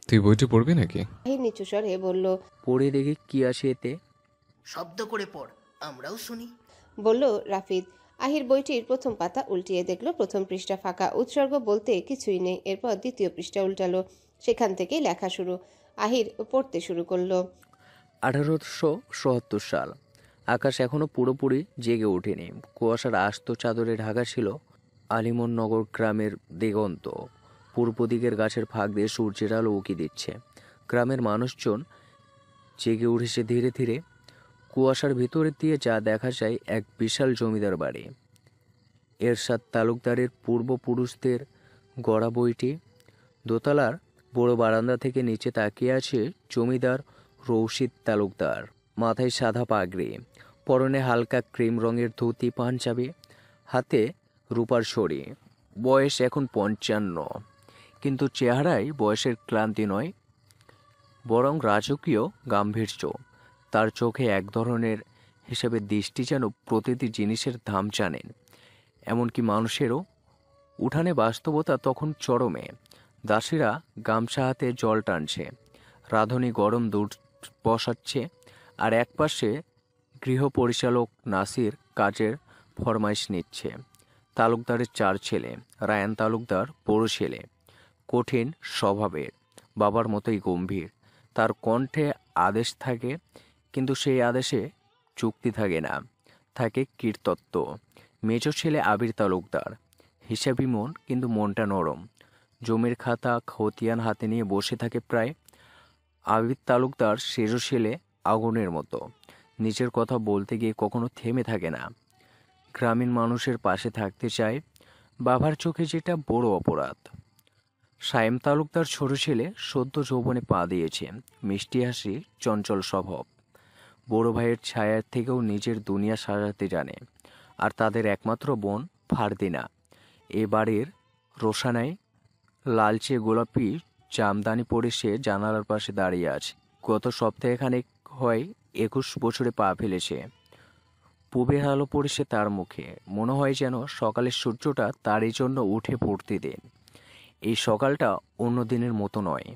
তুই বইটি পড়বি নাকি? আহির নিচু স্বরে বলল। পড়ে দেখি কি আসে এতে। শব্দ করে পড়, আমরাও শুনি। বলল রাফিদ। আহির বইটির প্রথম পাতা উল্টিয়ে দেখলো প্রথম পৃষ্ঠা ফাঁকা, উৎসর্গ বলতে কিছুই নেই। এরপর দ্বিতীয় পৃষ্ঠা উল্টালো, সেখান থেকেই লেখা শুরু। আহির পড়তে শুরু করলো। 1877 সাল। আকাশ এখনো পুরোপুরি জেগে ওঠেনি। কুয়াশার আস্ত চাদরে ঢাকা ছিল আলিমনগর গ্রামের দিগন্ত। পূর্ব দিকের গাছের ফাঁক দিয়ে সূর্যের আলো উকি দিচ্ছে। গ্রামের মানুষজন জেগে উঠেছে ধীরে ধীরে। কুয়াশার ভিতর দিয়ে যা দেখা যায় এক বিশাল জমিদার বাড়ি। এরশাদ তালুকদারের পূর্বপুরুষদের গড়া বইটি। দোতলার বড় বারান্দা থেকে নিচে তাকিয়ে আছে জমিদার রৌশিদ তালুকদার। মাথায় সাদা পাগড়ি, পরনে হালকা ক্রিম রঙের ধুতি পাঞ্জাবি, হাতে রূপার ছড়ি। বয়স এখন 55, কিন্তু চেহারায় বয়সের ক্লান্তি নয়, বরং রাজকীয় গাম্ভীর্য। তার চোখে এক ধরনের হিসেবে দৃষ্টি, যেন প্রতিটি জিনিসের দাম জানেন। এমনকি মানুষেরও। উঠানে বাস্তবতা তখন চরমে। দাসীরা গামছা হাতে জল টানছে, রাঁধুনি গরম দুধ বসাচ্ছে, আর একপাশে গৃহপরিচালক নাসির কাজের ফরমাইশ নিচ্ছে। তালুকদারের 4 ছেলে। রায়ান তালুকদার বড় ছেলে, কঠিন স্বভাবের, বাবার মতোই গম্ভীর। তার কণ্ঠে আদেশ থাকে, কিন্তু সেই আদেশে চুক্তি থাকে না, থাকে কীর্তত্ব। মেজ ছেলে আবির তালুকদার, হিসাবি মন, কিন্তু মনটা নরম। জমির খাতা খতিয়ান হাতে নিয়ে বসে থাকে প্রায়। আবির তালুকদার সেজ ছেলে, আগুনের মতো, নিজের কথা বলতে গিয়ে কখনো থেমে থাকে না। গ্রামীণ মানুষের পাশে থাকতে চায়, বাবার চোখে যেটা বড় অপরাধ। সায়েম তালুকদার ছোট ছেলে, সদ্য যৌবনে পা দিয়েছে, মিষ্টি হাসি, চঞ্চল স্বভাব। বড় ভাইয়ের ছায়ার থেকেও নিজের দুনিয়া সাজাতে জানে। আর তাদের একমাত্র বোন ফারদিনা এ বাড়ির রোশানায় লালচে গোলাপি জামদানি পরে সে জানালার পাশে দাঁড়িয়ে আছে। গত সপ্তাহখানেক হয় 21 বছরে পা ফেলেছে। পূবের আলো পড়েছে তার মুখে, মনে হয় যেন সকালের সূর্যটা তারই জন্য উঠে পড়তে দেন। এই সকালটা অন্য দিনের মতো নয়।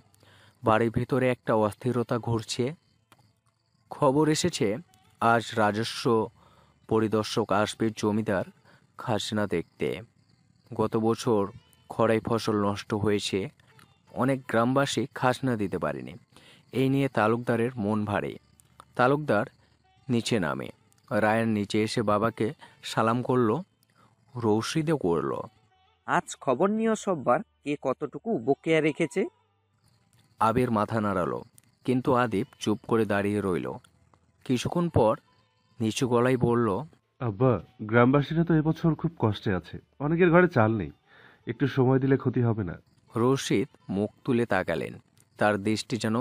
বাড়ির ভিতরে একটা অস্থিরতা ঘুরছে। খবর এসেছে আজ রাজস্ব পরিদর্শক আসবে জমিদার খাজনা দেখতে। গত বছর খরায় ফসল নষ্ট হয়েছে, অনেক গ্রামবাসী খাজনা দিতে পারেনি। এই নিয়ে তালুকদারের মন ভারী। তালুকদার নিচে নামে। রায়ান নিচে এসে বাবাকে সালাম করলো, রৌশিদও করল। আজ খবর নিও সববার, কে কতটুকু বকেয়া রেখেছে। আবির মাথা নাড়ালো, কিন্তু আদিপ চুপ করে দাঁড়িয়ে রইল। কিছুক্ষণ পর নিচু গলায় বলল, আব্বা, গ্রামবাসীরা তো এবছর খুব কষ্টে আছে। অনেকের ঘরে চাল নেই। একটু সময় দিলে ক্ষতি হবে না? রশিদ মুখ তুলে তাকালেন, তার দৃষ্টি যেন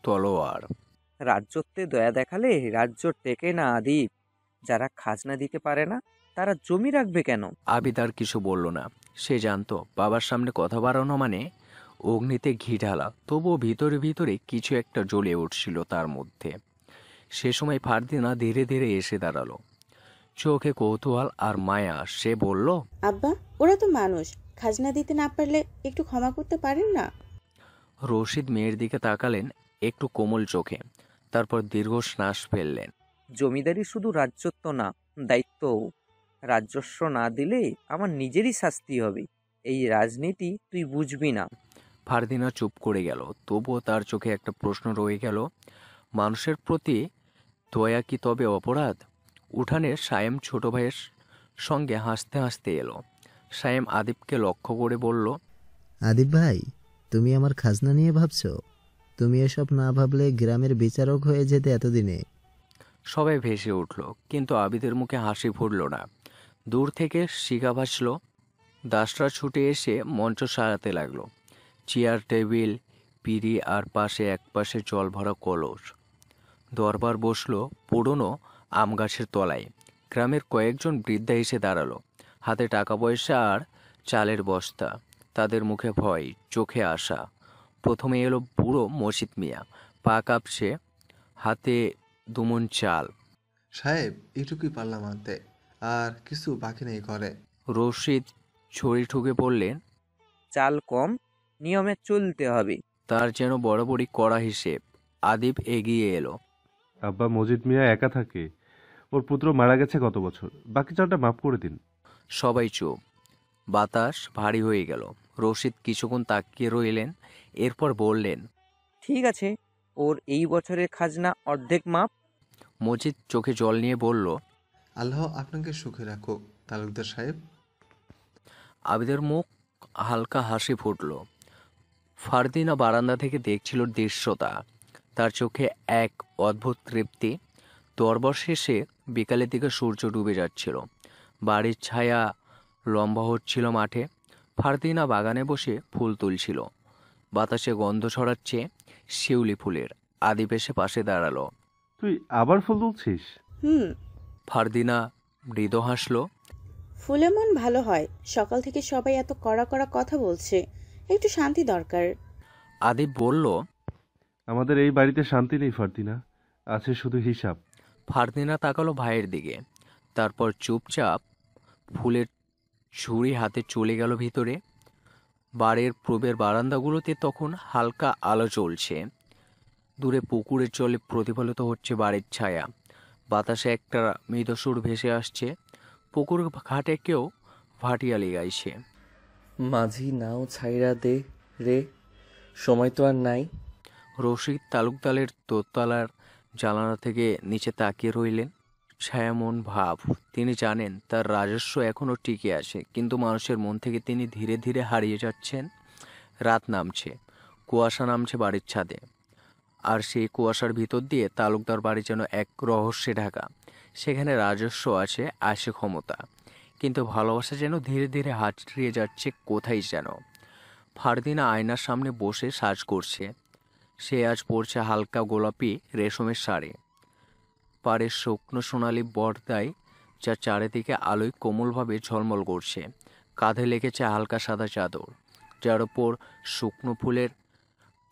তলোয়ার। রাজ্যত্বে দয়া দেখালে রাজ্য টেকে না আদিপ। যারা খাজনা দিতে পারে না, তারা জমি রাখবে কেন? আবিদ আর কিছু বলল না। সে জানতো বাবার সামনে কথা বাড়ানো মানে অগ্নিতে ঘি ঢালা। তবুও ভিতরে ভিতরে কিছু একটা জ্বলে উঠছিল তার মধ্যে। সে সময় ফারদিনা ধীরে ধীরে এসে দাঁড়ালো, চোখে কৌতূহল আর মায়া। সে বলল, আব্বা, ওরা তো মানুষ, খাজনা দিতে না পারলে একটু ক্ষমা করতে পারেন না? রশিদ মেয়ের দিকে তাকালেন একটু কোমল চোখে, তারপর দীর্ঘশ্বাস ফেললেন। জমিদারি শুধু রাজ্যত্ব না, দায়িত্বও। রাজস্ব না দিলে আমার নিজেরই শাস্তি হবে। এই রাজনীতি তুই বুঝবি না। ফারদিনা চুপ করে গেল। তবুও তার চোখে একটা প্রশ্ন রয়ে গেল, মানুষের প্রতি দয়া কি তবে অপরাধ? উঠানের সায়েম ছোট ভাইয়ের সঙ্গে হাসতে হাসতে এলো। সায়েম আদিবকে লক্ষ্য করে বলল, আদিব ভাই, তুমি আমার খাজনা নিয়ে ভাবছো? তুমি এসব না ভাবলে গ্রামের বিচারক হয়ে যেতে এতদিনে। সবাই ভেসে উঠল, কিন্তু আবিদের মুখে হাসি ফুটল না। দূর থেকে শিখা ভাসল। দাসরা ছুটে এসে মঞ্চ সারাতে লাগলো। চেয়ার টেবিল পিঁড়ি আর পাশে একপাশে জল ভরা কলস। দরবার বসলো পুরনো আম গাছের তলায়। গ্রামের কয়েকজন বৃদ্ধা এসে দাঁড়ালো, হাতে টাকা পয়সা আর চালের বস্তা। তাদের মুখে ভয়, চোখে আশা। প্রথমে এলো বুড়ো মসজিদ মিয়া, পা কাঁপছে, হাতে দুমন চাল। সাহেব, এইটুকুই পারলাম আনতে, আর কিছু বাকি নেই ঘরে। রশিদ ছড়ি ঠুকে পড়লেন, চাল কম, নিয়মে চলতে হবে। তার যেন বরাবরই কড়া হিসেব। আদিব এগিয়ে এলো। আব্বা মজিদ মিয়া একা থাকে, ওর পুত্র মারা গেছে গত বছর, বাকি চালটা মাফ করে দিন। সবাই চুপ। বাতাস ভারী হয়ে গেল। রশিদ কিছুক্ষণ তাকিয়ে রইলেন, এরপর বললেন, ঠিক আছে, ওর এই বছরের খাজনা অর্ধেক মাপ। মজিদ চোখে জল নিয়ে বলল, আল্লাহ আপনাকে সুখে রাখুক তালুকদার সাহেব। আবিদের মুখ হালকা হাসি ফুটল। ফারদিনা বারান্দা থেকে দেখছিল দৃশ্যটা। তার চোখে এক অদ্ভুত তৃপ্তি। দরবার শেষে বিকালের দিকে সূর্য ডুবে যাচ্ছিল। বাড়ির ছায়া লম্বা হচ্ছিল মাঠে। ফারদিনা বাগানে বসে ফুল তুলছিল। বাতাসে গন্ধ ছড়াচ্ছে শিউলি ফুলের। আদিব এসে পাশে দাঁড়ালো। তুই আবার ফুল তুলছিস? হুম। ফারদিনা মৃদু হাসল। ফুলে মন ভালো হয়। সকাল থেকে সবাই এত কড়া কড়া কথা বলছে, একটু শান্তি দরকার। আদিব বলল, আমাদের এই বাড়িতে শান্তি নেই ফারদিনা, আছে শুধু হিসাব। ফারদিনা তাকালো ভাইয়ের দিকে, তারপর চুপচাপ ফুলের ঝুড়ি হাতে চলে গেল ভিতরে। বাড়ির প্রবের বারান্দাগুলোতে তখন হালকা আলো জ্বলছে। দূরে পুকুরের জলে প্রতিফলিত হচ্ছে বাড়ির ছায়া। বাতাসে একটা মৃদুসুর ভেসে আসছে। পুকুর ঘাটে কেউ ভাটিয়ালি গাইছে। মাঝি নাও ছাইরা দে রে, সময় তো আর নাই। রশিদ তালুকদারের দোতলার জানালা থেকে নিচে তাকিয়ে রইলেন। ছায়ামন ভাব। তিনি জানেন তার রাজস্ব এখনও টিকে আছে, কিন্তু মানুষের মন থেকে তিনি ধীরে ধীরে হারিয়ে যাচ্ছেন। রাত নামছে, কুয়াশা নামছে বাড়ির ছাদে, আর সেই কুয়াশার ভিতর দিয়ে তালুকদার বাড়ি যেন এক রহস্যে ঢাকা। সেখানে রাজস্ব আছে, আসে ক্ষমতা, কিন্তু ভালোবাসা যেন ধীরে ধীরে হারিয়ে যাচ্ছে কোথায় যেন। ফারদিনা আয়নার সামনে বসে সাজ করছে। সে আজ পরছে হালকা গোলাপি রেশমের শাড়ি। পাড়ের শুকনো সোনালি বর্দায় যা চারিদিকে আলোয় কোমলভাবে ঝলমল করছে। কাঁধে লেগেছে হালকা সাদা চাদর, যার ওপর শুকনো ফুলের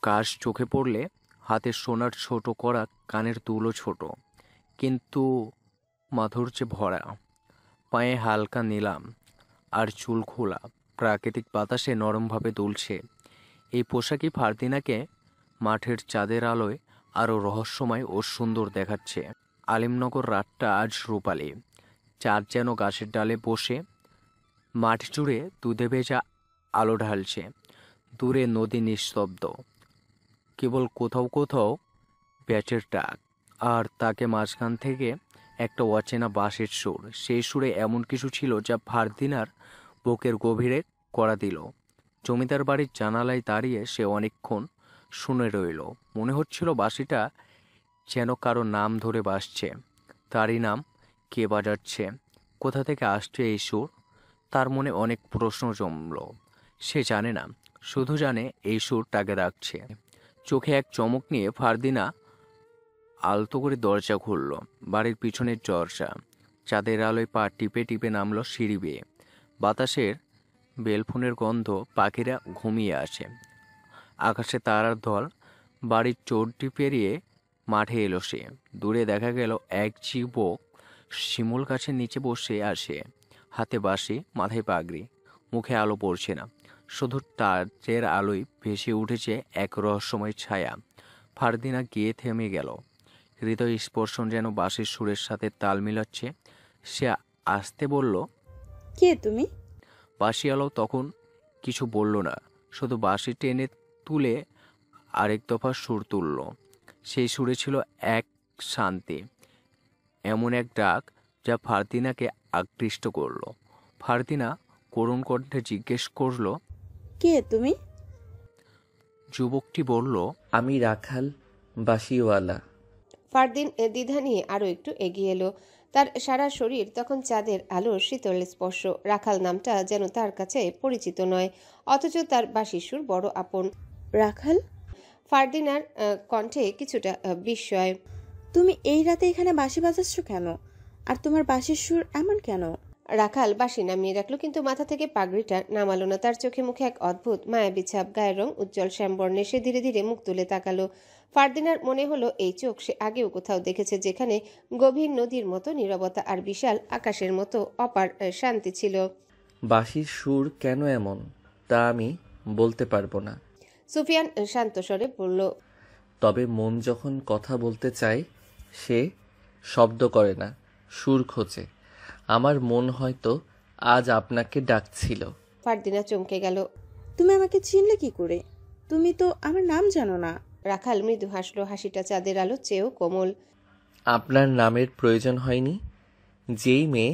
কাশ চোখে পড়লে হাতের সোনার ছোট করা কানের দুলও ছোট কিন্তু মাধুর্যে ভরা। পায়ে হালকা নিলাম আর চুল খোলা, প্রাকৃতিক বাতাসে নরমভাবে দুলছে। এই পোশাকই ফারদিনাকে মাঠের চাঁদের আলোয় আরও রহস্যময় ও সুন্দর দেখাচ্ছে। আলিমনগর রাতটা আজ রূপালি। চাঁদ যেন গাছের ডালে বসে মাঠ জুড়ে দুধে ভেজা আলো ঢালছে। দূরে নদী নিস্তব্ধ, কেবল কোথাও কোথাও ব্যাচের ডাক, আর তাকে মাঝখান থেকে একটা অচেনা বাঁশের সুর। সেই সুরে এমন কিছু ছিল যা ফারদিনার বুকের গভীরে কড়া দিল। জমিদার বাড়ির জানালায় দাঁড়িয়ে সে অনেকক্ষণ শুনে রইল। মনে হচ্ছিল বাঁশিটা যেন কারো নাম ধরে বাজছে। তারই নাম। কে বাজাচ্ছে? কোথা থেকে আসছে এই সুর? তার মনে অনেক প্রশ্ন জমল। সে জানে না, শুধু জানে এই সুর তাকে ডাকছে। চোখে এক চমক নিয়ে ফারদিনা আলতো করে দরজা খুলল। বাড়ির পিছনের দরজা। চাঁদের আলোয় পা টিপে টিপে নামল সিঁড়ি বেয়ে। বাতাসের বেলফুনের গন্ধ, পাখিরা ঘুমিয়ে আসে। আকাশে তারার দল। বাড়ির চোরটি পেরিয়ে মাঠে এলো সে। দূরে দেখা গেল এক যুবক শিমুল গাছের নিচে বসে আসে, হাতে বাঁশি, মাথায় পাগড়ি। মুখে আলো পড়ছে না, শুধু তারের আলোয় ভেসে উঠেছে এক রহস্যময় ছায়া। ফারদিনা গিয়ে থেমে গেল। হৃদয় স্পর্শন যেন বাঁশির সুরের সাথে তাল মিলাচ্ছে। সে আস্তে বলল, কে তুমি? বাঁশিয়ালো তখন কিছু বলল না, শুধু বাঁশি টেনে তুলে আরেক দফা সুর তুলল। সেই সুরে ছিল এক শান্তি, এমন এক ডাক যা ফারদিনাকে আকৃষ্ট করল। ফারদিনা করুণ কণ্ঠে জিজ্ঞেস করল, কে তুমি? যুবকটি বলল, আমি রাখাল বাঁশিওয়ালা। ফারদিন দ্বিধা নিয়ে আরও একটু এগিয়ে এলো। তার সারা শরীর তখন চাঁদের আলোর শীতল স্পর্শ। রাখাল নামটা যেন তার কাছে পরিচিত নয়, অথচ তার বাঁশির সুর বড় আপন। রাখাল? ফারদিনার কণ্ঠে কিছুটা বিস্ময়। তুমি এই রাতে এখানে বাঁশি বাজাচ্ছ কেন? আর তোমার বাঁশির সুর এমন কেন? রাখাল বাঁশি নামিয়ে রাখলো, কিন্তু মাথা থেকে পাগড়িটা নামালো না। তার চোখে মুখে এক অদ্ভুত মায়াবী ছাপ, গায়ের রং উজ্জ্বল শ্যামবর্ণে। সে ধীরে ধীরে মুখ তুলে তাকালো। ফারদিনার মনে হলো এই চোখ সে আগেও কোথাও দেখেছে, যেখানে গভীর নদীর মতো নীরবতা আর বিশাল আকাশের মতো অপার শান্তি ছিল। বাঁশির সুর কেন এমন তা আমি বলতে পারবো না। সুফিয়ান শান্ত স্বরে বলল, তবে মন যখন কথা বলতে চায় সে শব্দ করে না, সুর খোঁজে। আমার মন হয়তো আজ আপনাকে ডাকছিল। ফারদিনা চমকে গেল। তুমি আমাকে চিনলে কি করে? তুমি তো আমার নাম জানো না। রাখাল মৃদু হাসলো, হাসিটা চাঁদের আলো চেয়েও কোমল। আপনার নামের প্রয়োজন হয়নি। যেই মেয়ে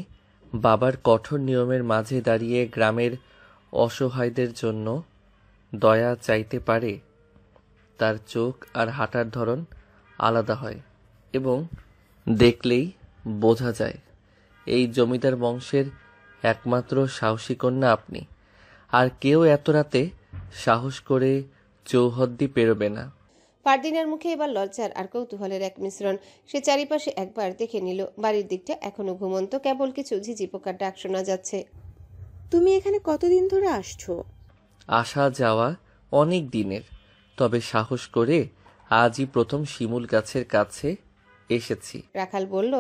বাবার কঠোর নিয়মের মাঝে দাঁড়িয়ে গ্রামের অসহায়দের জন্য দয়া চাইতে পারে, তার চোখ আর হাঁটার ধরন আলাদা হয় এবং দেখলেই বোঝা যায় এই জমিদার বংশের একমাত্র সাহসী কন্যা আপনি। আর কেউ এত রাতে সাহস করে চৌহদ্দি পেরোবে না। ফারদিনার মুখে এবার লজ্জার আর কৌতূহলের এক মিশ্রণ। সে চারিপাশে একবার দেখে নিল। বাড়ির দিকটা এখনো ঘুমন্ত, কেবল কিছু ঝিঝি পোকার ডাক শোনা যাচ্ছে। তুমি এখানে কতদিন ধরে আসছো? আসা যাওয়া অনেক দিনের, তবে সাহস করে আজই প্রথম শিমুল গাছের কাছে এসেছি। রাখাল বলল,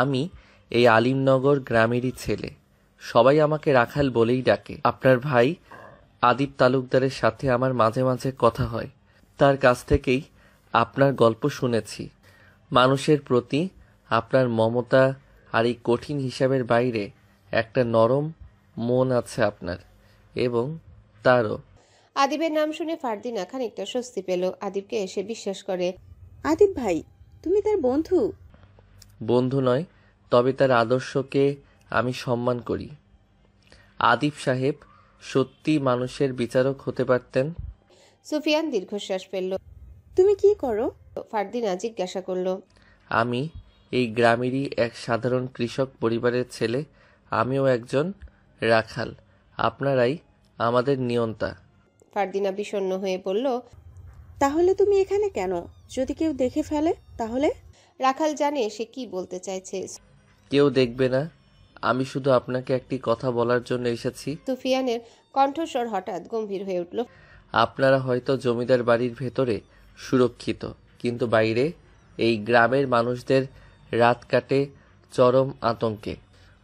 আমি এই আলিমনগর গ্রামেরই ছেলে। সবাই আমাকে রাখাল বলেই ডাকে। আপনার ভাই আদিব তালুকদারের সাথে আমার মাঝে মাঝে কথা হয়। তার কাছ থেকেই আপনার গল্প শুনেছি। মানুষের প্রতি আপনার মমতা আর এই কঠিন হিসাবের বাইরে একটা নরম মন আছে আপনার, এবং তারও। আদিবের নাম শুনে ফারদিনা খানিকটা স্বস্তি পেল। আদিবকে এসে বিশ্বাস করে। আদিব ভাই, তুমি তার বন্ধু? বন্ধু নয়, তবে তার আদর্শকে আমি সম্মান করি। আদিব সাহেব সত্যি মানুষের বিচারক হতে পারতেন। সুফিয়ান দীর্ঘশ্বাস ফেলল। তুমি কি করো? ফারদিনা জিজ্ঞাসা করল। আমি এই গ্রামেরই এক সাধারণ কৃষক পরিবারের ছেলে। আমিও একজন রাখাল। আপনারাই আমাদের নিয়ন্তা। ফারদিনা বিষণ্ণ হয়ে বলল, তাহলে তুমি এখানে কেন? যদি কেউ দেখে ফেলে তাহলে? রাখাল জানে সে কি বলতে চাইছে। কেউ দেখবে না, আমি শুধু আপনাকে একটি কথা বলার জন্য এসেছি। সুফিয়ানের কণ্ঠস্বর হঠাৎ গম্ভীর হয়ে উঠল। আপনারা হয়তো জমিদার বাড়ির ভেতরে সুরক্ষিত, কিন্তু বাইরে এই গ্রামের মানুষদের রাত কাটে চরম আতঙ্কে।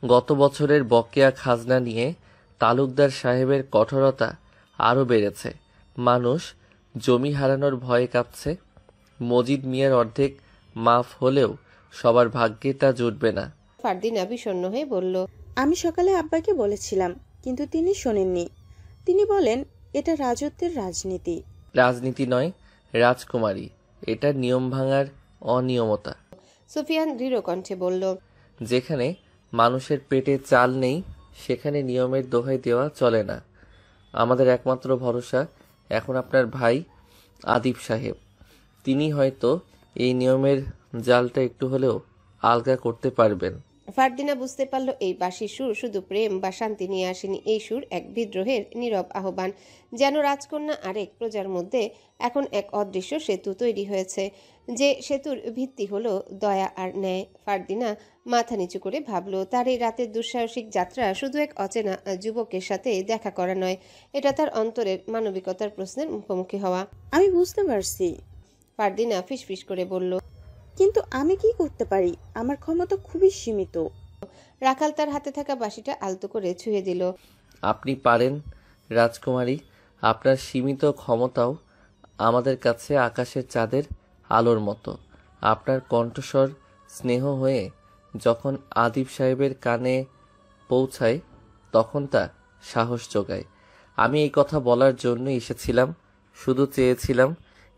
গত বছরের বকেয়া খাজনা নিয়ে তালুকদার সাহেবের কঠোরতা আরও বেড়েছে। মানুষ জমি হারানোর ভয়ে কাঁপছে। মজিদ মিয়ার অর্ধেক মাফ হলেও সবার ভাগ্যে তা জুটবে না। ফারদিনা বিষণ্ণ হয়ে বলল, আমি সকালে আব্বাকে বলেছিলাম, কিন্তু তিনি শোনেননি। তিনি বলেন এটা রাজত্বের রাজনীতি। রাজনীতি নয় রাজকুমারী, এটা নিয়ম ভাঙার অনিয়মতা। সুফিয়ান দৃঢ় কণ্ঠে বলল, যেখানে মানুষের পেটে চাল নেই সেখানে নিয়মের দোহাই দেওয়া চলে না। আমাদের একমাত্র ভরসা এখন আপনার ভাই আদিব সাহেব। তিনি হয়তো এই নিয়মের জালটা একটু হলেও আলগা করতে পারবেন। ফারদিনা বুঝতে পারল এই বাঁশির সুর শুধু প্রেম বা শান্তি নিয়ে আসেনি। এই সুর এক বিদ্রোহের নীরব আহ্বান। যেন রাজকন্যা আরেক প্রজার মধ্যে এখন এক অদৃশ্য সেতু তৈরি হয়েছে, যে সেতুর ভিত্তি হলো দয়া আর ন্যায়। ফারদিনা মাথা নিচু করে ভাবল, তার এই রাতের দুঃসাহসিক যাত্রা শুধু এক অচেনা যুবকের সাথে দেখা করা নয়, এটা তার অন্তরের মানবিকতার প্রশ্নের মুখোমুখি হওয়া। আমি বুঝতে পারছি, ফারদিনা ফিসফিস করে বলল, কিন্তু আমি কি করতে পারি? আমার ক্ষমতা খুবই সীমিত। রাখাল তার হাতে থাকা বাঁশিটা আলতো করে ছুঁয়ে দিল। আপনি পারেন রাজকুমারী। আপনার সীমিত ক্ষমতাও আমাদের কাছে আকাশের চাঁদের আলোর মতো। আপনার কণ্ঠস্বর স্নেহ হয়ে যখন আদিব সাহেবের কানে পৌঁছায় তখন তা সাহস যোগায়। আমি এই কথা বলার জন্য এসেছিলাম। শুধু চেয়েছিলাম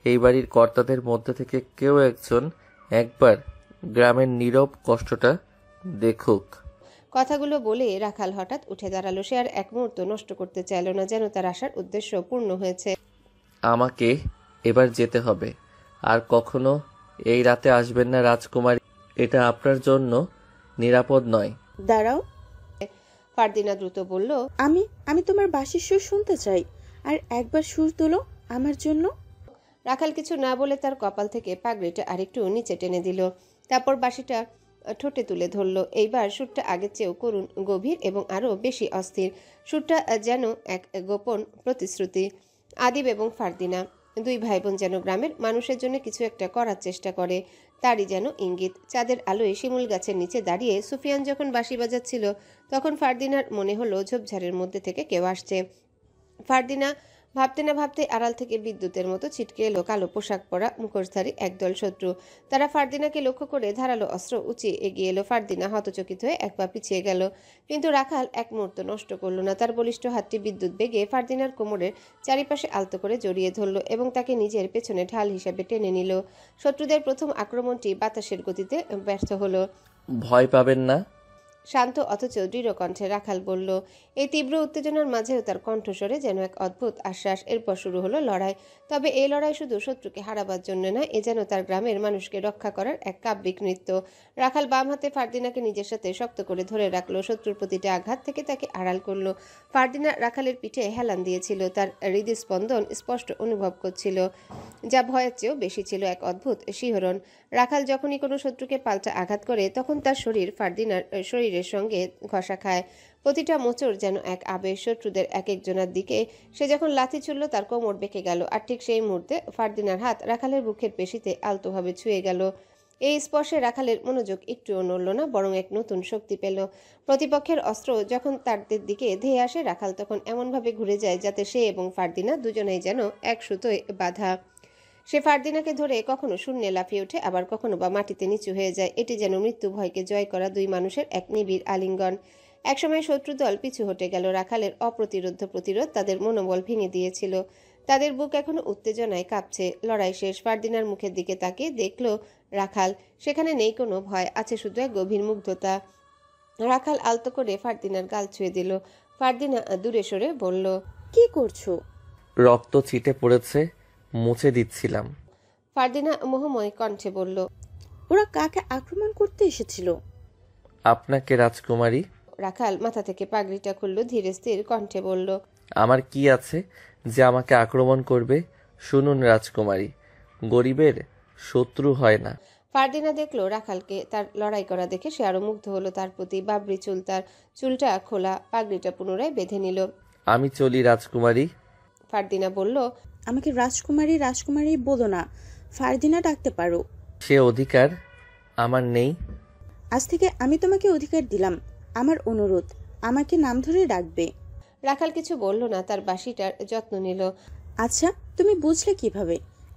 এই বাড়ির কর্তাদের মধ্যে থেকে কেউ একজন একবার গ্রামের নীরব কষ্টটা দেখুক। কথাগুলো বলে রাখাল হঠাৎ উঠে দাঁড়ালো। সে আর এক মুহূর্ত নষ্ট করতে চাইল না, যেন তার আসার উদ্দেশ্য পূর্ণ হয়েছে। আমাকে এবার যেতে হবে। আর কখনো এই রাতে আসবেন না রাজকুমারী। এটা আপনার জন্য নিরাপদ নয়। দাঁড়াও, ফারদিনা দ্রুত বলল, আমি তোমার বাঁশির সুর শুনতে চাই। আর একবার সুর তোলো আমার জন্য। রাখাল কিছু না বলে তার কপাল থেকে পাগড়িটা আরেকটু নিচে টেনে দিল। তারপর বাঁশিটা ঠোঁটে তুলে ধরল। এইবার সুরটা আগের চেয়েও করুণ, গভীর এবং আরও বেশি অস্থির। সুরটা যেন এক গোপন প্রতিশ্রুতি। আদিব এবং ফারদিনা দুই ভাই বোন যেন গ্রামের মানুষের জন্য কিছু একটা করার চেষ্টা করে, তারই যেন ইঙ্গিত। চাঁদের আলোয় শিমুল গাছের নিচে দাঁড়িয়ে সুফিয়ান যখন বাঁশি বাজাচ্ছিল তখন ফারদিনার মনে হলো ঝোপঝাড়ের মধ্যে থেকে কেউ আসছে। ফারদিনা ভাবতে না ভাবতে আড়াল থেকে বিদ্যুতের মতো ছিটকে এলো কালো পোশাক পরা মুখোশধারী একদল শত্রু। তারা ফারদিনাকে লক্ষ্য করে ধারালো অস্ত্র উঁচিয়ে এগিয়ে এলো। ফারদিনা হতচকিত হয়ে এক পা পিছিয়ে গেল, কিন্তু রাখাল এক মুহূর্ত নষ্ট করল না। তার বলিষ্ঠ হাতটি বিদ্যুৎ বেগে ফারদিনার কোমরের চারিপাশে আলতো করে জড়িয়ে ধরল এবং তাকে নিজের পেছনে ঢাল হিসেবে টেনে নিল। শত্রুদের প্রথম আক্রমণটি বাতাসের গতিতে ব্যর্থ হলো। ভয় পাবেন না। শান্ত অথচ দৃঢ় কণ্ঠে রাখাল বলল। এই তীব্র উত্তেজনার মাঝেও তার কণ্ঠস্বরে যেন এক অদ্ভুত আশ্বাস। এরপর শুরু হলো লড়াই। তবে এই লড়াই শুধু শত্রুকে হারাবার জন্য নয়, এ যেন তার গ্রামের মানুষকে রক্ষা করার এক কাব্যিক নৃত্য। রাখাল বাম হাতে ফারদিনাকে নিজের সাথে শক্ত করে ধরে রাখলো, শত্রুর প্রতিটা আঘাত থেকে তাকে আড়াল করলো। ফারদিনা রাখালের পিঠে হেলান দিয়েছিল, তার হৃদস্পন্দন স্পষ্ট অনুভব করছিল, যা ভয়ের চেয়েও বেশি ছিল এক অদ্ভুত শিহরণ। রাখাল যখনই কোনো শত্রুকে পাল্টা আঘাত করে তখন তার শরীর ফারদিনার শরীরের সঙ্গে ঘষা খায়। প্রতিটা মোচড় যেন এক আবেশ। শত্রুদের এক একজনের দিকে সে যখন লাথি ছুড়ল তার কোমর বেঁকে গেল, আর ঠিক সেই মুহূর্তে ফারদিনার হাত রাখালের বুকের পেশিতে আলতোভাবে ছুঁয়ে গেল। এই স্পর্শে রাখালের মনোযোগ একটুও নড়ল না, বরং এক নতুন শক্তি পেল। প্রতিপক্ষের অস্ত্র যখন তাদের দিকে ধেয়ে আসে, রাখাল তখন এমনভাবে ঘুরে যায় যাতে সে এবং ফারদিনা দুজনেই যেন এক সুতোয় বাঁধা। সে ফারদিনাকে ধরে কখনো শূন্যে লাফিয়ে ওঠে, আবার কখনো বা মাটিতে নিচু হয়ে যায়। এটি যেন মৃত্যু ভয়কে জয় করা দুই মানুষের এক নিবিড় আলিঙ্গন। একসময় শত্রু দল পিছু হটে গেল। রাখালের অপ্রতিরোধ্য প্রতিরোধ তাদের মনোবল ভেঙে দিয়েছিল। তাদের বুক এখনো উত্তেজনায় কাঁপছে। লড়াই শেষ। ফারদিনার মুখের দিকে তাকিয়ে দেখল রাখাল। সেখানে নেই কোনো ভয়, আছে শুধু এক গভীর মুগ্ধতা। রাখাল আলতো করে ফারদিনার গাল ছুঁয়ে দিল। ফারদিনা দূরে সরে বলল, কি করছো? রক্ত ছিটে পড়েছে, মুছে দিচ্ছিলাম। ফারদিনা মোহময় কণ্ঠে বলল, ওরা কাকে আক্রমণ করতে এসেছিল? আপনাকে রাজকুমারী। রাখাল মাথা থেকে পাগড়িটা খুলল, ধীরে স্থির কণ্ঠে বলল, আমার কি আছে যে আমাকে আক্রমণ করবে? শুনুন রাজকুমারী, গরিবের শত্রু হয় না। ফারদিনা দেখলো রাখালকে তার লড়াই করা দেখে সে আরো মুগ্ধ হলো তার প্রতি। বাবরি চুল, তার চুলটা খোলা, পাগড়িটা পুনরায় বেঁধে নিল। আমি চলি রাজকুমারী। ফারদিনা বলল, আমাকে রাজকুমারী রাজকুমারী বলো না, ফারদিনা ডাকতে পারো। সে অধিকার আমার নেই। আজ থেকে আমি তোমাকে অধিকার দিলাম। আমার অনুরোধ, আমাকে নাম ধরে ডাকবে। রাখাল কিছু বলল না, তার বাঁশিটার যত্ন নিল। আচ্ছা, তুমি বুঝলে কিভাবে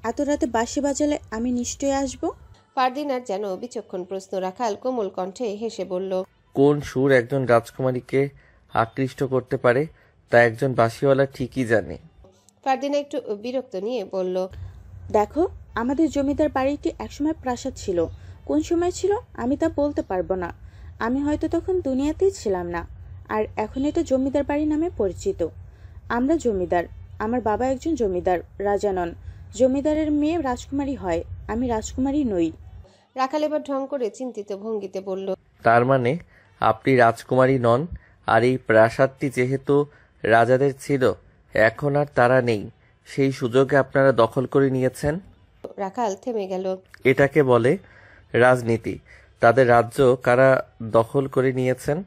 এত রাতে বাঁশি বাজালে আমি নিশ্চয়ই আসবো? ফারদিনার যেন বিচক্ষণ প্রশ্ন। রাখাল কোমল কণ্ঠে হেসে বলল, কোন সুর একজন রাজকুমারীকে আকৃষ্ট করতে পারে তা একজন বাঁশিওয়ালা ঠিকই জানে। ফারদিনা একটু বিরক্ত নিয়ে বলল, দেখো, আমাদের জমিদার বাড়িটি একসময় প্রাসাদ ছিল। কোন সময় ছিল আমি তা বলতে পারবো না। আমি হয়তো তখন দুনিয়াতেই ছিলাম না। আর এখন এটা জমিদার বাড়ি নামে পরিচিত। আমরা জমিদার। আমার বাবা একজন জমিদার, রাজা নন। জমিদারের মেয়ে রাজকুমারী হয়, আমি রাজকুমারী নই। রাখাল এবার ঢং করে চিন্তিত ভঙ্গিতে বলল, তার মানে আপনি রাজকুমারী নন, আর এই প্রাসাদটি যেহেতু রাজাদের ছিল, এখন আর তারা নেই, সেই সুযোগে আপনারা দখল করে নিয়েছেন। রাখাল থেমে গেল। এটাকে বলে রাজনীতি। তাদের রাজ্য কারা দখল করে নিয়েছেন?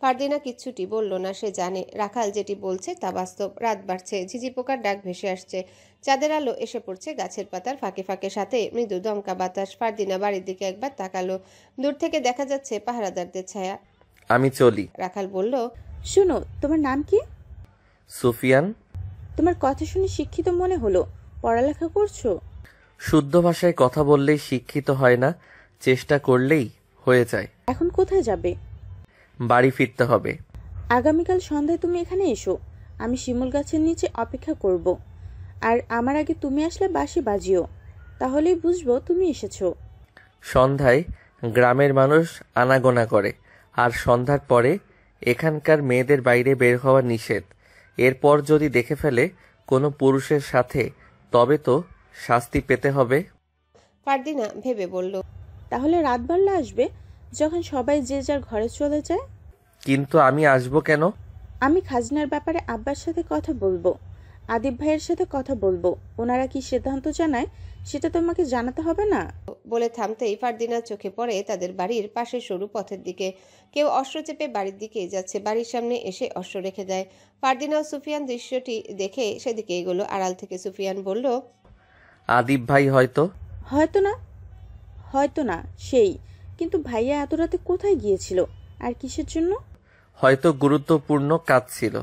ফারদিনা কিচ্ছুটি বলল না। সে জানে রাখাল যেটি বলছে তা বাস্তব। রাত বাড়ছে, ঝিঝি পোকার ডাক ভেসে আসছে, চাঁদের আলো এসে পড়ছে গাছের পাতার ফাঁকে ফাঁকে, সাথে মৃদু দমকা বাতাস। ফারদিনা বাড়ির দিকে একবার তাকালো। দূর থেকে দেখা যাচ্ছে পাহারাদারদের ছায়া। আমি চলি। রাখাল বলল, শোনো, তোমার নাম কি? সুফিয়ান। তোমার কথা শুনে শিক্ষিত মনে হলো। পড়ালেখা করছো? শুদ্ধ ভাষায় কথা বললেই শিক্ষিত হয় না, চেষ্টা করলেই হয়ে যায়। এখন কোথায় যাবে? বাড়ি ফিরতে হবে। আগামীকাল সন্ধ্যায় তুমি এখানে এসো। আমি শিমুল গাছের নিচে অপেক্ষা করব। আর আমার আগে তুমি আসলে বাঁশি বাজিও, তাহলেই বুঝবো তুমি এসেছো। সন্ধ্যায় গ্রামের মানুষ আনাগোনা করে, আর সন্ধ্যার পরে এখানকার মেয়েদের বাইরে বের হওয়া নিষেধ। এরপর যদি দেখে ফেলে কোনো পুরুষের সাথে, তবে তো শাস্তি পেতে হবে। ফারদিনা ভেবে বলল, তাহলে রাত বাড়লে আসবে, যখন সবাই যে যার ঘরে চলে যায়। কিন্তু আমি আসবো কেন? আমি খাজনার ব্যাপারে আব্বার সাথে কথা বলবো, আদিব ভাইয়ের সাথে কথা বলবো। ওনারা কি সিদ্ধান্ত জানায় সেটা তোমাকে জানাতে হবে না? বলে থামতেই ফারদিনার চোখে পড়ে তাদের বাড়ির পাশের সরু পথের দিকে। কেউ অস্ত্র চেপে বাড়ির দিকে যাচ্ছে, বাড়ির সামনে এসে অস্ত্র রেখে দেয়। ফারদিনা ও সুফিয়ান দৃশ্যটি দেখে সেদিকে এগোলো। আড়াল থেকে সুফিয়ান বলল, আদিব ভাই হয়তো। হয়তো না সেই, কিন্তু ভাইয়া এত রাতে কোথায় গিয়েছিল আর কিসের জন্য? হয়তো গুরুত্বপূর্ণ কাজ ছিল।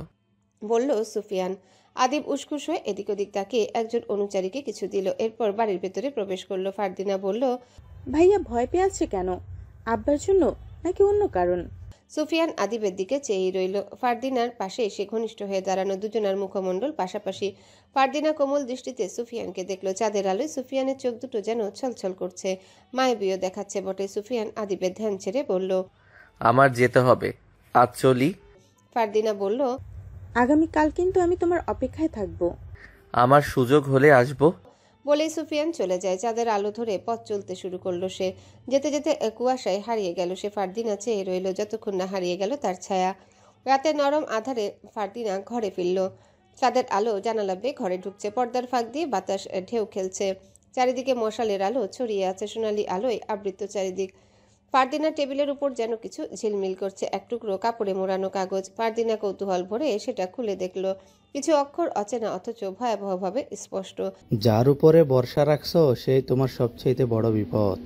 বলল সুফিয়ান। আদিব উসখুস হয়ে এদিক ওদিক তাকিয়ে একজন অনুচারীকে কিছু দিল, এরপর বাড়ির ভেতরে প্রবেশ করলো। ফারদিনা বলল, ভাইয়া ভয় পেয়ে আছে কেন? আব্বার জন্য নাকি অন্য কারণ? সুফিয়ান আদিবের দিকে চেয়েই রইল। ফারদিনার পাশে এসে ঘনিষ্ঠ হয়ে দাঁড়ানো দুজনার মুখমণ্ডল পাশাপাশি। ফারদিনা কোমল দৃষ্টিতে সুফিয়ানকে দেখল। চাঁদের আলোয় সুফিয়ানের চোখ দুটো যেন ছলছল করছে, মায়াবীও দেখাচ্ছে বটে। সুফিয়ান আদিবের ধ্যান ছেড়ে বলল, আমার যেতে হবে, আজ চলি। ফারদিনা বলল, আগামীকাল কিন্তু আমি তোমার অপেক্ষায় থাকবো। আমার সুযোগ হলে আসবো। বলেই সুফিয়ান চলে যায়। চাঁদের আলো ধরে পথ চলতে শুরু করলো সে। যেতে যেতে কুয়াশায় হারিয়ে গেল সে। ফারদিনা চেয়ে রইল যতক্ষণ না হারিয়ে গেল তার ছায়া। রাতের নরম আধারে ফারদিনা ঘরে ফিরল। চাঁদের আলো জানালা বেয়ে ঘরে ঢুকছে। পর্দার ফাঁক দিয়ে বাতাস ঢেউ খেলছে। চারিদিকে মশালের আলো ছড়িয়ে আছে, সোনালি আলোয় আবৃত চারিদিক। ফারদিনা টেবিলের উপর যেন কিছু ঝিলমিল করছে, এক টুকরো কাপড়ে মোড়ানো কাগজ। ফারদিনা কৌতূহল ভরে সেটা খুলে দেখল। কিছু অক্ষর অচেনা অথচ ভয়াবহভাবে স্পষ্ট। যার উপরে ভরসা রাখছো সেই তোমার সবচেয়ে বড় বিপদ।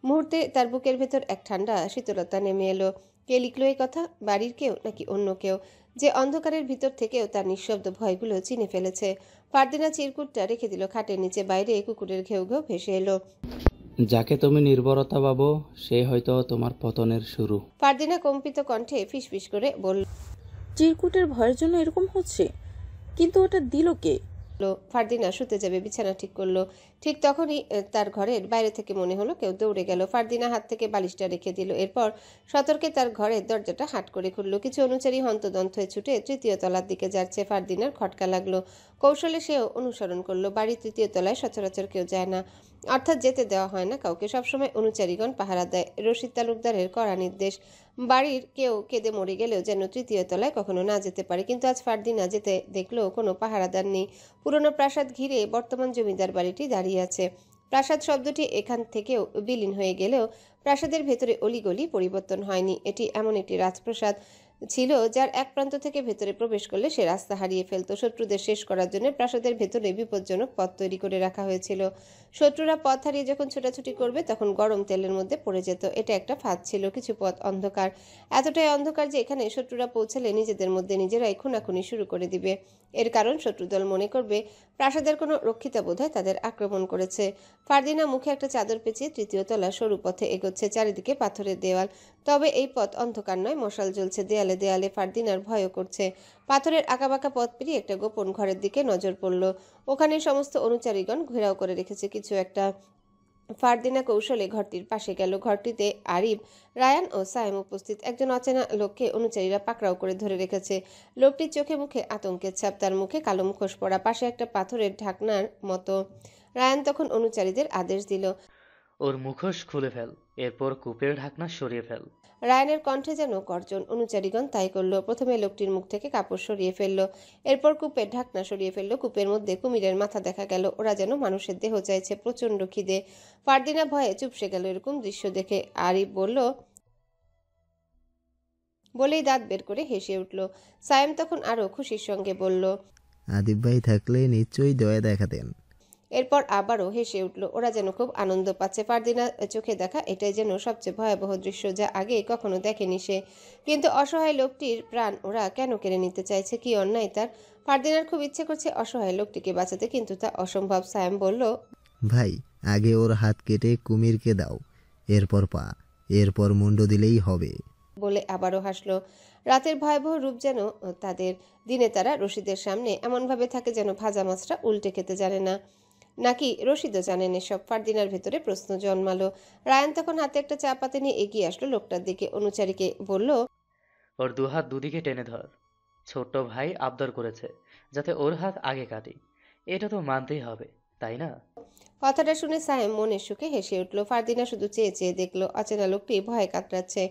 মুহূর্তে তার বুকের ভেতর এক ঠান্ডা শীতলতা নেমে এলো। কে লিখলো এই কথা? বাড়ির কেউ নাকি অন্য কেউ, যে অন্ধকারের ভিতর থেকেও তার নিঃশব্দ ভয়গুলো চিনে ফেলেছে? ফারদিনা চিরকুটটা রেখে দিল খাটের নিচে। বাইরে কুকুরের ঘেউ ঘেউ ভেসে এলো। যাকে তুমি নির্ভরতা ভাবো সে হয়তো তোমার পতনের শুরু। ফারদিনা কম্পিত কণ্ঠে ফিসফিস করে বলল, চিরকুটের ভয়ের জন্য এরকম হচ্ছে, কিন্তু ওটা দিল কে? ফারদিনা শুতে যাবে, বিছানা ঠিক করলো। ঠিক তখনই তার ঘরের বাইরে থেকে মনে হলো কেউ দৌড়ে গেল। ফারদিনা হাত থেকে বালিশটা রেখে দিল। এরপর সতর্কে তার ঘরের দরজাটা হাট করে খুলল। কিছু অনুচারী হন্তদন্ত হয়ে ছুটে তৃতীয় তলার দিকে যাচ্ছে। ফারদিনার খটকা লাগলো। কৌশলে সেও অনুসরণ করলো। বাড়ির তৃতীয় তলায় সচরাচর কেউ যায় না, অর্থাৎ যেতে দেওয়া হয় না কাউকে। সবসময় অনুচারীগণ পাহারা দেয়, রশিদ তালুকদারের কড়া নির্দেশ। বাড়ির কেউ কেঁদে মরে গেলেও যেন তৃতীয় তলায় কখনো না যেতে পারে। কিন্তু আজ ফারদিনা যেতে দেখলো কোনো পাহারাদার নেই। পুরনো প্রাসাদ ঘিরে বর্তমান জমিদার বাড়িটি দাঁড়িয়ে আছে। প্রাসাদ শব্দটি এখান থেকেও বিলীন হয়ে গেলেও প্রাসাদের ভেতরে অলিগলি পরিবর্তন হয়নি। এটি এমন একটি রাজপ্রাসাদ ছিল যার এক প্রান্ত থেকে ভেতরে প্রবেশ করলে সে রাস্তা হারিয়ে ফেলত। শত্রুদের শেষ করার জন্য প্রাসাদের ভেতরে বিপজ্জনক পথ তৈরি করে রাখা হয়েছিল। শত্রুরা পথ হারিয়ে যখন ছোটাছুটি করবে তখন গরম তেলের মধ্যে পড়ে যেত। এটা একটা ফাঁদ ছিল। কিছু পথ অন্ধকার, এতটাই অন্ধকার যে এখানে শত্রুরা পৌঁছালে নিজেদের মধ্যে নিজেরাই খুনাখুনি শুরু করে দিবে। এর কারণ শত্রুদল মনে করবে প্রাসাদের কোনো রক্ষিতা বোধহয় তাদের আক্রমণ করেছে। ফারদিনা মুখে একটা চাদর পেঁচিয়ে তৃতীয় তলা সরু পথে এগোচ্ছে। চারিদিকে পাথরের দেওয়াল, তবে এই পথ অন্ধকার নয়, মশাল জ্বলছে দেয়ালে দেয়ালে। ফারদিনার ভয়ও করছে। পাথরের আঁকাবাঁকা পথ পেরিয়ে একটা গোপন ঘরের দিকে নজর পড়ল। ওখানে সমস্ত অনুচারীগণ ঘেরাও করে রেখেছে কিছু একটা। ফারদিনা কৌশলে ঘরটির পাশে গেল। ঘরটিতে আরিফ, রায়ান ও সায়েম উপস্থিত। একজন অচেনা লোককে অনুচারীরা পাকড়াও করে ধরে রেখেছে। লোকটির চোখে মুখে আতঙ্কের ছাপ, তার মুখে কালো মুখোশ পরা, পাশে একটা পাথরের ঢাকনার মতো। রায়ান তখন অনুচারীদের আদেশ দিল, ওর মুখোশ খুলে ফেল, এরপর কূপের ঢাকনা সরিয়ে ফেল। রায়ানের কণ্ঠে যেন গর্জন। অনুচারীগণ তাই করলো। প্রথমে লোকটির মুখ থেকে কাপড় সরিয়ে ফেললো, এরপর কূপের ঢাকনা সরিয়ে ফেললো। কূপের মধ্যে কুমিরের মাথা দেখা গেল। ওরা যেন মানুষের দেহ চাইছে, প্রচন্ড খিদে। ফারদিনা ভয়ে চুপসে গেল এরকম দৃশ্য দেখে। আরিফ বলেই দাঁত বের করে হেসে উঠল। সায়েম তখন আরো খুশির সঙ্গে বলল, আদিব ভাই থাকলে নিশ্চয়ই দয়া দেখাতেন। এরপর আবারও হেসে উঠল। ওরা যেন খুব আনন্দ পাচ্ছে। ফারদিনা চোখে দেখা এটাই যেন সবচেয়ে ভয়াবহ দৃশ্য, যা আগে কখনো দেখেনি সে। কিন্তু অসহায় লোকটির প্রাণ ওরা কেন কেড়ে নিতে চাইছে? কি অন্যায় তার? ফারদিনার খুব ইচ্ছে করছে অসহায় লোকটিকে বাঁচাতে, কিন্তু তা অসম্ভব। সায়েম বলল, ভাই আগে ওর হাত কেটে কুমিরকে দাও, এরপর পা, এরপর মুন্ড দিলেই হবে। বলে আবারও হাসলো। রাতের ভয়াবহ রূপ যেন তাদের। দিনে তারা রশিদের সামনে এমনভাবে থাকে যেন ভাজা মাছটা উল্টে খেতে জানে না। নাকি রশিদও জানেন এসব? ফারদিনার ভেতরে প্রশ্ন জন্মালো। রায়ান তখন হাতে একটা চা পাতে নিয়ে এগিয়ে আসলো লোকটার দিকে। অনুচারীকে বলল, ওর দুহাত দুদিকে টেনে ধর। ছোট্ট ভাই আবদার করেছে যাতে ওর হাত আগে কাটি, এটা তো মানতেই হবে, তাই না? কথাটা শুনে সায়েম মনের সুখে হেসে উঠল। ফারদিনা শুধু চেয়ে চেয়ে দেখলো। অচেনা লোকটি ভয়ে কাতরাচ্ছে।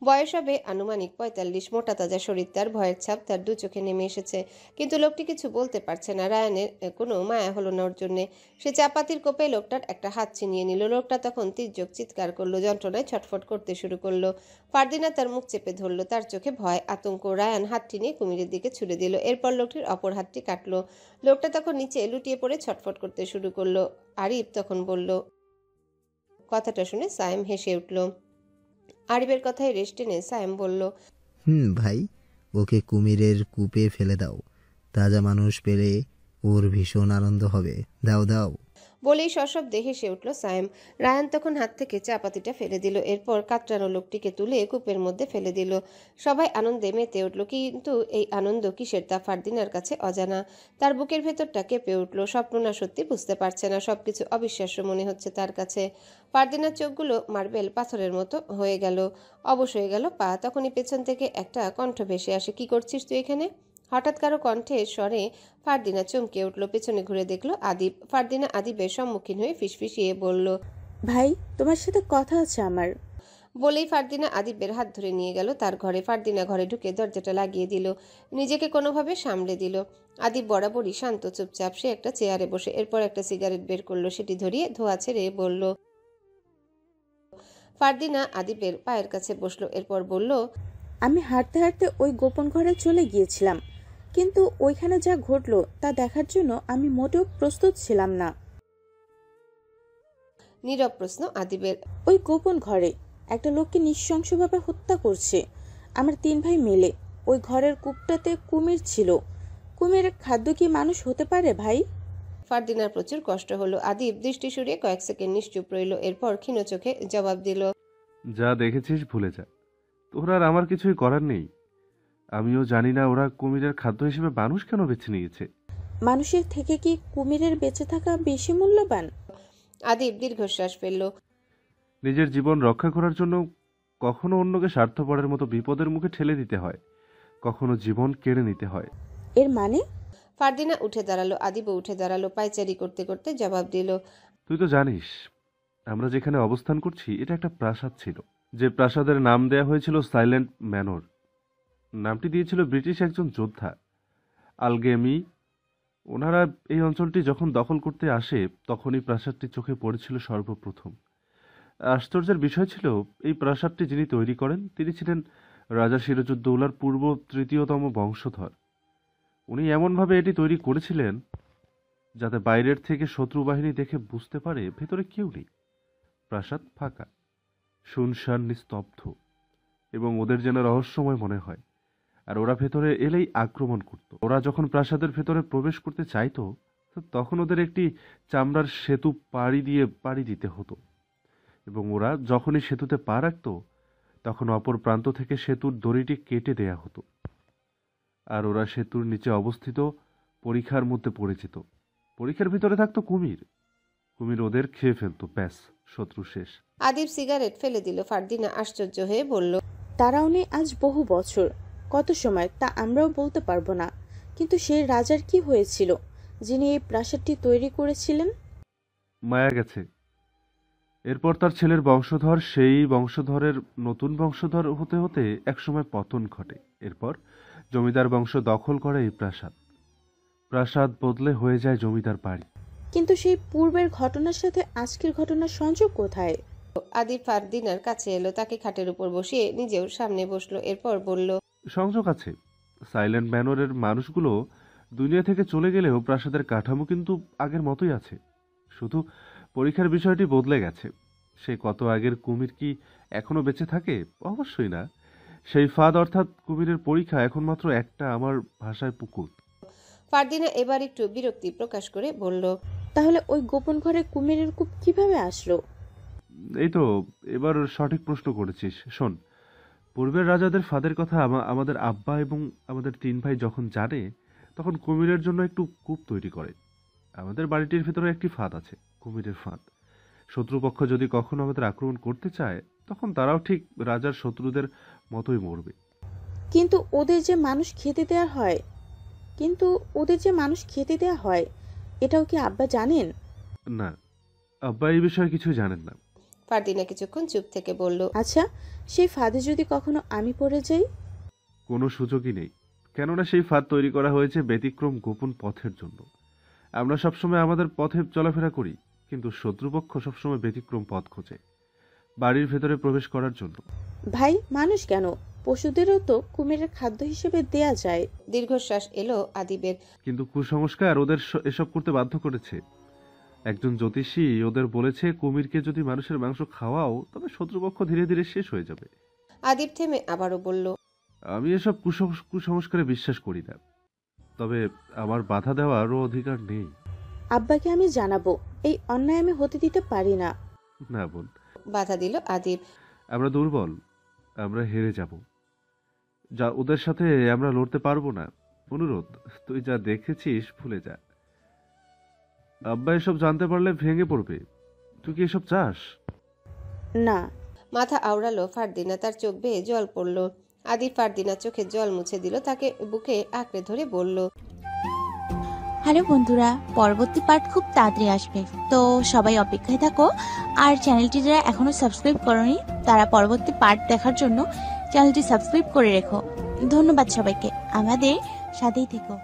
বয়স হবে আনুমানিক 45। মোটা তাজা শরীর তার, ভয়ের ছাপ তার দু চোখে নেমে এসেছে। কিন্তু লোকটি কিছু বলতে পারছে না। রায়ানের কোনো মায়া হলো না ওর জন্যে। সে চাপাতির কোপে লোকটার একটা হাত ছিনিয়ে নিল। লোকটা তখন তির্যক চিৎকার করলো, যন্ত্রণায় ছটফট করতে শুরু করলো। ফারদিনা তার মুখ চেপে ধরলো, তার চোখে ভয়, আতঙ্ক। রায়ান হাতটি নিয়ে কুমিরের দিকে ছুড়ে দিল। এরপর লোকটির অপর হাতটি কাটলো। লোকটা তখন নিচে লুটিয়ে পড়ে ছটফট করতে শুরু করলো। আরিফ তখন বলল, কথাটা শুনে সায়েম হেসে উঠল। আরিফের কথায় রেশ টেনে সায়েম বলল, ভাই ওকে কুমিরের কূপে ফেলে দাও, তাজা মানুষ পেলে ওর ভীষণ আনন্দ হবে। দাও দাও। বলেই সশব্দে হেসে উঠল সায়েম। রায়ান তখন হাত থেকে চা পাতিটা ফেলে দিল, এরপর কাতরানো লোকটিকে তুলে কূপের মধ্যে ফেলে দিল। সবাই আনন্দে মেতে উঠল, কিন্তু এই আনন্দ কিসের তা ফারদিনার কাছে অজানা। তার বুকের ভেতরটা কেঁপে উঠল। স্বপ্ন না সত্যি বুঝতে পারছে না, সবকিছু অবিশ্বাস্য মনে হচ্ছে তার কাছে। ফারদিনার চোখগুলো মার্বেল পাথরের মতো হয়ে গেল, অবশ হয়ে গেল পা। তখনই পেছন থেকে একটা কণ্ঠ ভেসে আসে, কি করছিস তুই এখানে? হঠাৎ কারো কণ্ঠের স্বরে ফারদিনা চমকে উঠল, পেছনে ঘুরে দেখলো আদিব। ফারদিনা আদিবের সম্মুখীন হয়ে ফিসফিসিয়ে বলল, ভাই, তোমার সাথে কথা আছে আমার। বলেই ফারদিনা আদিবের হাত ধরে নিয়ে গেল তার ঘরে। ফারদিনা ঘরে ঢুকে দরজাটা লাগিয়ে দিল, নিজেকে কোনোভাবে সামলে দিল। আদিব বরাবরই শান্ত চুপচাপ। সে একটা চেয়ারে বসে এরপর একটা সিগারেট বের করলো, সেটি ধরিয়ে ধোঁয়া ছেড়ে বলল। ফারদিনা আদিবের পায়ের কাছে বসলো, এরপর বলল, আমি হাঁটতে হাঁটতে ওই গোপন ঘরে চলে গিয়েছিলাম, কিন্তু ওইখানে যা ঘটলো তা দেখার জন্য আমি মোটেও প্রস্তুত ছিলাম না। নীরব প্রশ্ন আদিবের। ওই গোপন ঘরে একটা লোককে নৃশংসভাবে হত্যা করছে আমার 3 ভাই মিলে। ওই ঘরের কূপটাতে কুমির ছিল। কুমিরের খাদ্য কি মানুষ হতে পারে ভাই? ফারদিনার প্রচুর কষ্ট হলো। আদিব দৃষ্টি সরিয়ে কয়েক সেকেন্ড নিশ্চুপ রইল, এরপর ক্ষীণ চোখে জবাব দিল, যা দেখেছিস ভুলে যা, তোর আর আমার কিছুই করার নেই। আমিও জানি না ওরা কুমিরের খাদ্য হিসেবে মানুষ কেন বেছে নিয়েছে। মানুষের থেকে কি কুমিরের বেঁচে থাকা বেশি মূল্যবান? আদিব দীর্ঘশ্বাস ফেলল। নিজের জীবন রক্ষা করার জন্য কখনো অন্যকে স্বার্থপরের মতো বিপদের মুখে ঠেলে দিতে হয়, কখনো জীবন কেড়ে নিতে হয়। এর মানে? ফারদিনা উঠে দাঁড়ালো, আদিবও উঠে দাঁড়ালো, পায়চারি করতে করতে জবাব দিল, তুই তো জানিস আমরা যেখানে অবস্থান করছি এটা একটা প্রাসাদ ছিল, যে প্রাসাদের নাম দেয়া হয়েছিল সাইলেন্ট ম্যানর। নামটি দিয়েছিল ব্রিটিশ একজন যোদ্ধা, আলগেমি। ওনারা এই অঞ্চলটি যখন দখল করতে আসে তখনই প্রাসাদটি চোখে পড়েছিল সর্বপ্রথম। আশ্চর্যের বিষয় ছিল, এই প্রাসাদটি যিনি তৈরি করেন তিনি ছিলেন রাজা সিরাজউদ্দৌলার পূর্ব 3য়তম বংশধর। উনি এমনভাবে এটি তৈরি করেছিলেন যাতে বাইরের থেকে শত্রু বাহিনী দেখে বুঝতে পারে ভেতরে কেউ নেই। প্রাসাদ ফাঁকা, শুনশান, নিস্তব্ধ, এবং ওদের যেন রহস্যময় মনে হয়। আর ওরা ভেতরে এলেই আক্রমণ করত। ওরা যখন প্রাসাদের ভেতরে প্রবেশ করতে চাইতো তখন ওদের একটি চামড়ার সেতু পাড়ি দিতে হতো, এবং ওরা যখনই সেতুতে পা রাখত তখন অপর প্রান্ত থেকে সেতুর দড়িটি কেটে দেয়া হতো। আর ওরা সেতুর নিচে অবস্থিত পরিখার মধ্যে পড়ে যেত। পরিখার ভিতরে থাকতো কুমির। কুমির ওদের খেয়ে ফেলতো, ব্যাস, শত্রু শেষ। আদিব সিগারেট ফেলে দিল। ফারদিনা আশ্চর্য হয়ে বলল, তারাও নেই আজ বহু বছর, কত সময় তা আমরাও বলতে পারবো না, কিন্তু সেই রাজার কি হয়েছিল যিনি এই প্রাসাদটি তৈরি করেছিলেন? মারা গেছে। এরপর তার ছেলের বংশধর, সেই বংশধরের নতুন বংশধর হতে হতে একসময় পতন ঘটে। এরপর জমিদার বংশ দখল করে এই প্রাসাদ। প্রাসাদ বদলে হয়ে যায় জমিদার বাড়ি। কিন্তু সেই পূর্বের ঘটনার সাথে আজকের ঘটনার সংযোগ কোথায়? আদিব ফারদিনার কাছে এলো, তাকে খাটের উপর বসিয়ে নিজেও সামনে বসলো, এরপর বলল, সংযোগ আছে। সাইলেন্ট ম্যানরের মানুষগুলো দুনিয়া থেকে চলে গেলেও প্রাসাদের কাঠামো কিন্তু আগের মতোই আছে, শুধু পরীক্ষার বিষয়টি বদলে গেছে। সে কত আগের কুমির কি এখনো বেঁচে থাকে? অবশ্যই না। সেই ফাঁদ অর্থাৎ কুমিরের পরীক্ষা এখন মাত্র একটা, আমার ভাষায় পুকুর। ফারদিনা এবার একটু বিরক্তি প্রকাশ করে বলল, তাহলে ওই গোপন ঘরে কুমিরের কূপ কিভাবে আসলো? এই তো এবার সঠিক প্রশ্ন করেছিস। শোন, পূর্বের রাজাদের ফাঁদের কথা আমাদের আব্বা এবং আমাদের 3 ভাই যখন জানে তখন কুমিরের জন্য একটু কূপ তৈরি করে। আমাদের বাড়িটির ভেতরে একটি ফাঁদ আছে, কুমিরের ফাঁদ। শত্রুপক্ষ যদি কখনো আমাদের আক্রমণ করতে চায় তখন তারাও ঠিক রাজার শত্রুদের মতোই মরবে। কিন্তু ওদের যে মানুষ খেতে দেয়া হয় এটাও কি আব্বা জানেন? না, আব্বা এই বিষয়ে কিছুই জানেন না। ফারদিনা কিছুক্ষণ চুপ থেকে বলল, আচ্ছা, সেই ফাঁদে যদি কখনো আমি পড়ে যাই? কোনো সুযোগই নেই, কেননা সেই ফাঁদ তৈরি করা হয়েছে ব্যতিক্রম গোপন পথের জন্য। আমরা সবসময় আমাদের পথে চলাফেরা করি, কিন্তু শত্রুপক্ষ সবসময় ব্যতিক্রম পথ খোঁজে বাড়ির ভেতরে প্রবেশ করার জন্য। ভাই, মানুষ কেন, পশুদেরও তো কুমিরের খাদ্য হিসেবে দেয়া যায়। দীর্ঘশ্বাস এলো আদিবের। কিন্তু কুসংস্কার ওদের এসব করতে বাধ্য করেছে। একজন জ্যোতিষী ওদের বলেছে কুমিরকে যদি মানুষের মাংস খাওয়াও তবে শত্রুপক্ষ ধীরে ধীরে শেষ হয়ে যাবে। আদিব থেমে আবারও বলল, আমি এসব কুসংস্কারে বিশ্বাস করি না, তবে আমার বাধা দেওয়ারও অধিকার নেই। আব্বাকে আমি জানাবো, এই অন্যায় আমি হতে দিতে পারি না। না বোন, বাধা দিল আদিব। আমরা দুর্বল, আমরা হেরে যাব। যা ওদের সাথে আমরা লড়তে পারবো না। অনুরোধ, তুই যা দেখেছিস ভুলে যা। আব্বা এসব জানতে পারলে ভেঙে পড়বে। তুই কি এসব চাস? না। মাথা আওড়ালো ফারদিনা, তার চোখ বেয়ে জল পড়ল। আদিব ফারদিনার চোখে জল মুছে দিল, তাকে বুকে আঁকড়ে ধরে বলল, হ্যালো বন্ধুরা, পরবর্তী পার্ট খুব তাড়াতাড়ি আসবে, তো সবাই অপেক্ষায় থাকো। আর চ্যানেলটি যারা এখনো সাবস্ক্রাইব করোনি তারা পরবর্তী পার্ট দেখার জন্য চ্যানেলটি সাবস্ক্রাইব করে রেখো। ধন্যবাদ সবাইকে, আমাদের সাথেই থেকো।